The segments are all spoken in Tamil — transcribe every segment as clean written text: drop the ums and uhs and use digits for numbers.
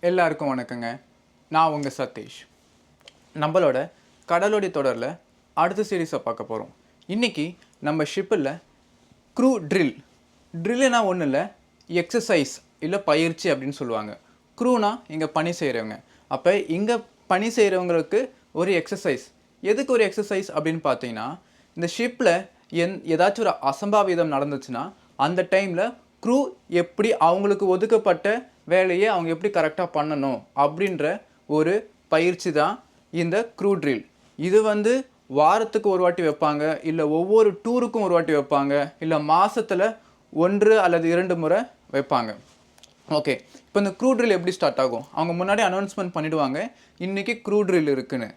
எல்லாருக்கும் வணக்கங்க. நான் உங்கள் சதீஷ். நம்மளோட கடலோடி தொடரில் அடுத்த சீரீஸை பார்க்க போகிறோம். இன்றைக்கி நம்ம ஷிப்பில் க்ரூ ட்ரில்லுனா ஒன்றும் இல்லை, எக்ஸசைஸ் இல்லை பயிற்சி அப்படின்னு சொல்லுவாங்க. க்ரூனா இங்கே பணி செய்கிறவங்க. அப்போ இங்கே பணி செய்கிறவங்களுக்கு ஒரு எக்ஸசைஸ். எதுக்கு ஒரு எக்ஸசைஸ் அப்படின்னு பார்த்தீங்கன்னா, இந்த ஷிப்பில் ஏதாச்சும் ஒரு அசம்பாவிதம் நடந்துச்சுன்னா அந்த டைமில் க்ரூ எப்படி அவங்களுக்கு ஒதுக்கப்பட்ட வேலையை அவங்க எப்படி கரெக்டாக பண்ணணும் அப்படின்ற ஒரு பயிற்சி தான் இந்த க்ரூ ட்ரில். இது வாரத்துக்கு ஒரு வாட்டி வைப்பாங்க, இல்லை ஒவ்வொரு டூருக்கும் ஒரு வாட்டி வைப்பாங்க, இல்லை மாதத்தில் 1 அல்லது 2 முறை வைப்பாங்க. ஓகே, இப்போ இந்த க்ரூ ட்ரில் எப்படி ஸ்டார்ட் ஆகும்? அவங்க முன்னாடி அனௌன்ஸ்மெண்ட் பண்ணிவிடுவாங்க, இன்றைக்கி க்ரூ ட்ரில் இருக்குன்னு.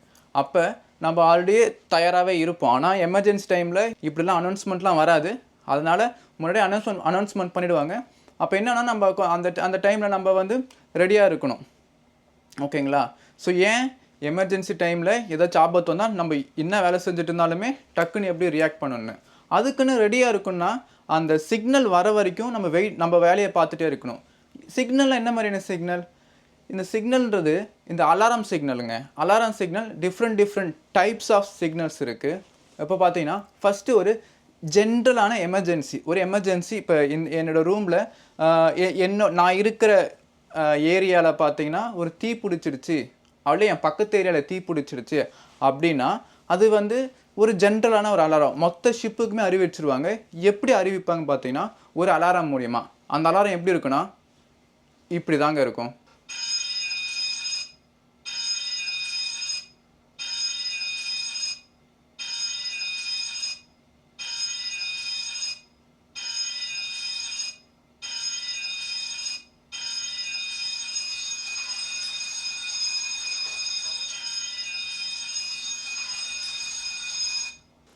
அப்போ நம்ம ஆல்ரெடி தயாராகவே இருப்போம். ஆனால் எமர்ஜென்சி டைமில் இப்படிலாம் அனௌன்ஸ்மெண்ட்லாம் வராது. அதனால் முன்னாடி அனௌன்ஸ்மெண்ட் பண்ணிவிடுவாங்க. அப்போ என்னென்னா நம்ம அந்த டைமில் நம்ம ரெடியாக இருக்கணும். ஓகேங்களா? ஸோ ஏன் எமர்ஜென்சி டைமில் ஏதாச்சும் ஆபத்து வந்தால் நம்ம என்ன வேலை செஞ்சுட்டு இருந்தாலுமே டக்குன்னு எப்படி ரியாக்ட் பண்ணணுன்னு அதுக்குன்னு ரெடியாக இருக்குன்னா அந்த சிக்னல் வர வரைக்கும் நம்ம வேலையை பார்த்துட்டே இருக்கணும். சிக்னலில் என்ன மாதிரியான சிக்னல்? இந்த சிக்னல்ன்றது இந்த அலாரம் சிக்னலுங்க. Alarm signal different types of signals இருக்குது. இப்போ பார்த்தீங்கன்னா ஃபஸ்ட்டு ஒரு ஜென்ரலான ஒரு எமர்ஜென்சி. இப்போ என்னோடய ரூமில் நான் இருக்கிற ஏரியாவில் பார்த்தீங்கன்னா ஒரு தீ பிடிச்சிடுச்சு, அப்படியே என் பக்கத்து ஏரியாவில் தீ பிடிச்சிடுச்சு அப்படின்னா அது ஒரு ஜென்ரலான ஒரு அலாரம் மொத்த ஷிப்புக்குமே அறிவிச்சிருவாங்க. எப்படி அறிவிப்பாங்க பார்த்தீங்கன்னா ஒரு அலாரம் மூலிமா. அந்த அலாரம் எப்படி இருக்குன்னா இப்படி தாங்க இருக்கும்.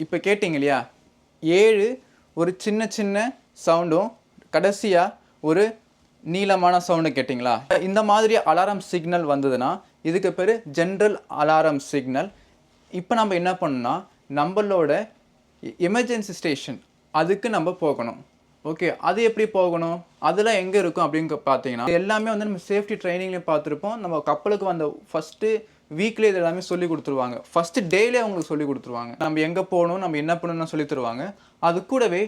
இப்போ கேட்டிங்க இல்லையா, 7 ஒரு சின்ன சவுண்டும் கடைசியாக ஒரு நீளமான சவுண்டு கேட்டிங்களா? இந்த மாதிரி அலாரம் சிக்னல் வந்ததுன்னா இதுக்கு பேர் ஜென்ரல் அலாரம் சிக்னல். இப்போ நம்ம என்ன பண்ணணும்னா நம்மளோட எமர்ஜென்சி ஸ்டேஷன் அதுக்கு நம்ம போகணும். ஓகே, அது எப்படி போகணும், அதெல்லாம் எங்கே இருக்கும் அப்படின்னு பார்த்தீங்கன்னா எல்லாமே நம்ம சேஃப்டி ட்ரைனிங்லேயும் பார்த்துருப்போம். நம்ம கப்பலுக்கு வந்த ஃபஸ்ட்டு வீக்லேயே இது எல்லாமே சொல்லி கொடுத்துருவாங்க. ஃபஸ்ட்டு டேலே அவங்களுக்கு சொல்லி கொடுத்துருவாங்க. நம்ம எங்கே போகணும், நம்ம என்ன பண்ணணும்னு சொல்லி தருவாங்க. அது கூடவே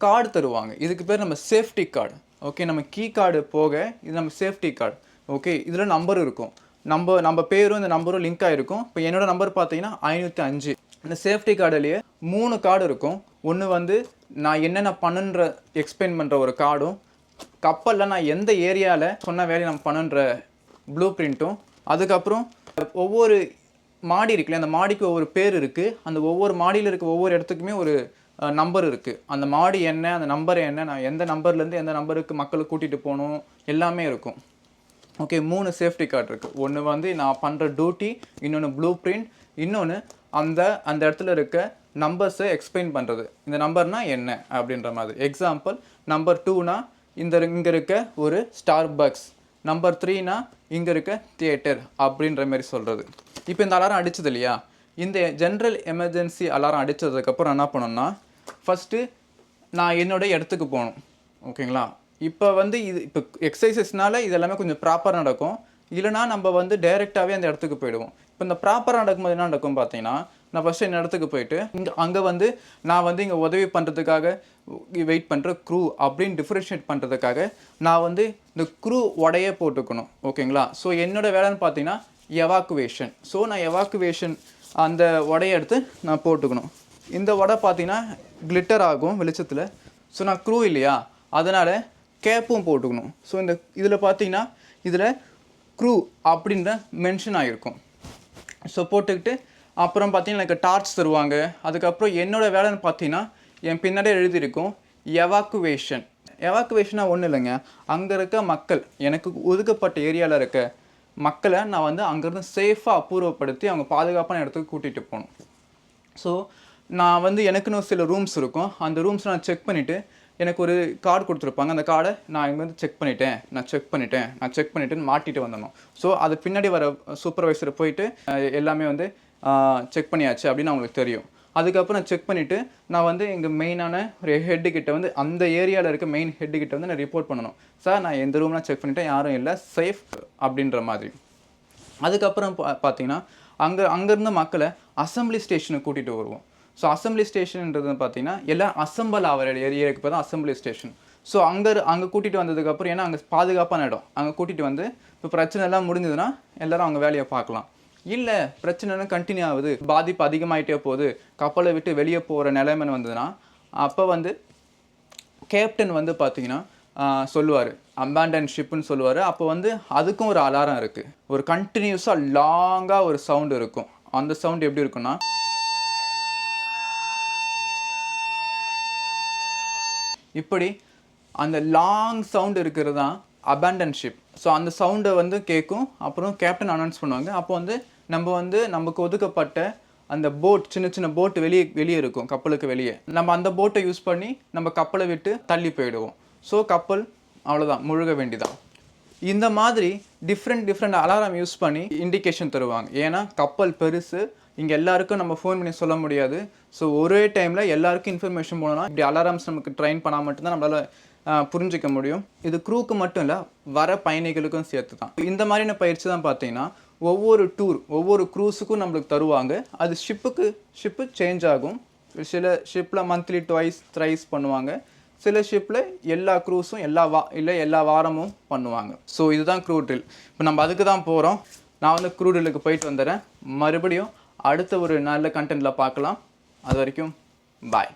கார்டு தருவாங்க. இதுக்கு பேர் நம்ம சேஃப்டி கார்டு. ஓகே, நம்ம கீ கார்டு போக இது நம்ம சேஃப்டி கார்டு. ஓகே, இதில் நம்பர் இருக்கும். நம்ம பேரும் இந்த நம்பரும் லிங்க் ஆகிருக்கும். இப்போ என்னோடய நம்பர் பார்த்தீங்கன்னா 505. இந்த சேஃப்டி கார்டுலேயே 3 கார்டு இருக்கும். ஒன்று நான் என்னென்ன பண்ணுன்ற எக்ஸ்பிளைன் பண்ணுற ஒரு கார்டும், கப்பலில் நான் எந்த ஏரியாவில் சொன்ன வேலையை நம்ம பண்ணுன்ற ப்ளூ பிரிண்ட்டும், அதுக்கப்புறம் ஒவ்வொரு மாடி இருக்குல்ல, அந்த மாடிக்கு ஒவ்வொரு பேர் இருக்குது. அந்த ஒவ்வொரு மாடியில் இருக்க ஒவ்வொரு இடத்துக்குமே ஒரு நம்பர் இருக்குது. அந்த மாடி என்ன, அந்த நம்பர் என்ன, நான் எந்த நம்பர்லேருந்து எந்த நம்பருக்கு மக்களை கூட்டிகிட்டு போகணும் எல்லாமே இருக்கும். ஓகே, 3 சேஃப்டி கார்டு இருக்குது. ஒன்று நான் பண்ணுற டியூட்டி, இன்னொன்று ப்ளூ பிரிண்ட், இன்னொன்று அந்த இடத்துல இருக்க நம்பர்ஸை எக்ஸ்பிளைன் பண்ணுறது. இந்த நம்பர்னால் என்ன அப்படின்ற மாதிரி. எக்ஸாம்பிள், நம்பர் 2னா இங்கே இருக்க ஒரு ஸ்டார்பக்ஸ், நம்பர் 3னா இங்கே இருக்க தியேட்டர் அப்படின்ற மாதிரி சொல்கிறது. இப்போ இந்த அலாரம் அடித்தது இல்லையா, இந்த ஜென்ரல் எமர்ஜென்சி அலாரம் அடித்ததுக்கப்புறம் என்ன பண்ணணும்னா ஃபஸ்ட்டு நான் என்னோடய இடத்துக்கு போகணும். ஓகேங்களா? இப்போ இப்போ எக்ஸசைசஸ்னால இது எல்லாமே கொஞ்சம் ப்ராப்பராக நடக்கும். இல்லைனா நம்ம டைரெக்டாகவே அந்த இடத்துக்கு போயிடுவோம். இப்போ இந்த ப்ராப்பராக நடக்கும்போது என்ன நடக்கும் பார்த்தீங்கன்னா, நான் ஃபஸ்ட்டு இந்த இடத்துக்கு போயிட்டு அங்கே நான் இங்கே உதவி பண்ணுறதுக்காக வெயிட் பண்ணுற க்ரூ அப்படின்னு டிஃப்ரென்ஷியேட் பண்ணுறதுக்காக நான் இந்த க்ரூ உடைய போட்டுக்கணும். ஓகேங்களா? ஸோ என்னோடய வேலைன்னு பார்த்தீங்கன்னா எவாக்குவேஷன். ஸோ நான் எவாக்குவேஷன் அந்த உடைய எடுத்து நான் போட்டுக்கணும். இந்த உடை பார்த்தீங்கன்னா கிளிட்டர் ஆகும் வெளிச்சத்தில். ஸோ நான் க்ரூ இல்லையா, அதனால் கேப்பும் போட்டுக்கணும். ஸோ இதில் பார்த்தீங்கன்னா இதில் க்ரூ அப்படின்ற மென்ஷன் ஆகிருக்கும். ஸோ போட்டுக்கிட்டு அப்புறம் பார்த்தீங்கன்னா எனக்கு டார்ச் தருவாங்க. அதுக்கப்புறம் என்னோடய வேலைன்னு பார்த்தீங்கன்னா என் பின்னாடியே எழுதியிருக்கும் எவாக்குவேஷன். எவாக்குவேஷனாக ஒன்றும் இல்லைங்க, அங்கே இருக்க மக்கள், எனக்கு ஒதுக்கப்பட்ட ஏரியாவில் இருக்க மக்களை நான் அங்கேருந்து சேஃபாக அப்புறப்படுத்தி அவங்க பாதுகாப்பான இடத்துக்கு கூட்டிகிட்டு போகணும். ஸோ நான் எனக்குன்னு சில ரூம்ஸ் இருக்கும். அந்த ரூம்ஸ் நான் செக் பண்ணிவிட்டு எனக்கு ஒரு கார்டு கொடுத்துருப்பாங்க. அந்த கார்டை நான் இங்கே செக் பண்ணிட்டேன்னு மாட்டிட்டு வந்துடணும். ஸோ அது பின்னாடி வர சூப்பர்வைசரை போயிட்டு எல்லாமே செக் பண்ணியாச்சு அப்படின்னு அவங்களுக்கு தெரியும். அதுக்கப்புறம் நான் செக் பண்ணிவிட்டு நான் வந்து எங்கள் மெயினான ஒரு ஹெட்டுக்கிட்ட வந்து அந்த ஏரியாவில் இருக்க மெயின் ஹெட்டுக்கிட்ட வந்து நான் ரிப்போர்ட் பண்ணணும். சார் நான் எந்த ரூம்லாம் செக் பண்ணிவிட்டேன், யாரும் இல்லை, சேஃப் அப்படின்ற மாதிரி. அதுக்கப்புறம் பார்த்தீங்கன்னா அங்கேருந்து மக்களை அசம்பிளி ஸ்டேஷனுக்கு கூட்டிகிட்டு வருவோம். ஸோ அசம்பிளி ஸ்டேஷன்ன்றது பார்த்தீங்கன்னா எல்லாம் அசம்பிள் ஆகிற ஏரியாவுக்கு போய் தான் அசம்பிளி ஸ்டேஷன். ஸோ அங்கே கூட்டிகிட்டு வந்ததுக்கப்புறம், ஏன்னா அங்கே பாதுகாப்பான இடம், அங்கே கூட்டிகிட்டு வந்து இப்போ பிரச்சனை எல்லாம் முடிஞ்சதுன்னா எல்லோரும் அவங்க வேலையை பார்க்கலாம். இல்லை பிரச்சனைன்னு கண்டினியூ ஆகுது, பாதிப்பு அதிகமாகிட்டே போகுது, கப்பலை விட்டு வெளியே போகிற நிலைமைன்னு வந்ததுன்னா அப்போ வந்து கேப்டன் வந்து பார்த்தீங்கன்னா சொல்லுவார், அபேண்டன் ஷிப்புன்னு சொல்லுவார். அப்போ வந்து அதுக்கும் ஒரு அலாரம் இருக்குது. ஒரு கண்டினியூஸாக லாங்காக ஒரு சவுண்டு இருக்கும். அந்த சவுண்டு எப்படி இருக்குன்னா, இப்படி அந்த லாங் சவுண்டு இருக்கிறது தான் அபேண்டன் ஷிப். ஸோ அந்த சவுண்டை வந்து கேட்கும். அப்புறம் கேப்டன் அனௌன்ஸ் பண்ணுவாங்க. அப்போ வந்து நமக்கு ஒதுக்கப்பட்ட அந்த போட், சின்ன சின்ன போட்டு வெளியே இருக்கும், கப்பலுக்கு வெளியே. நம்ம அந்த போட்டை யூஸ் பண்ணி நம்ம கப்பலை விட்டு தள்ளி போயிடுவோம். ஸோ கப்பல் அவ்வளோதான், முழுக வேண்டிதான். இந்த மாதிரி டிஃப்ரெண்ட் அலாரம் யூஸ் பண்ணி இண்டிகேஷன் தருவாங்க. ஏன்னா கப்பல் பெருசு, இங்கே எல்லாருக்கும் நம்ம ஃபோன் பண்ணி சொல்ல முடியாது. ஸோ ஒரே டைமில் எல்லாருக்கும் இன்ஃபர்மேஷன் போனோம்னா இப்படி அலாரம்ஸ் நமக்கு ட்ரெயின் பண்ணால் மட்டும்தான் நம்மளால் புரிஞ்சிக்க முடியும். இது க்ரூக்கு மட்டும் இல்லை, வர பயணிகளுக்கும் சேர்த்து தான். இந்த மாதிரியான பயிற்சி தான் பார்த்தீங்கன்னா ஒவ்வொரு க்ரூஸுக்கும் நம்மளுக்கு தருவாங்க. அது ஷிப்பு சேஞ்ச் ஆகும். சில ஷிப்பில் மந்த்லி த்ரைஸ் பண்ணுவாங்க. சில ஷிப்பில் எல்லா க்ரூஸும் எல்லா வாரமும் பண்ணுவாங்க. ஸோ இதுதான் க்ரூ ட்ரில். இப்போ நம்ம அதுக்கு தான் போகிறோம். நான் வந்து க்ரூ ட்ரில்லுக்கு போயிட்டு வந்துடுறேன். மறுபடியும் அடுத்த ஒரு நல்ல கண்டென்ட்டில் பார்க்கலாம். அது வரைக்கும் பாய்.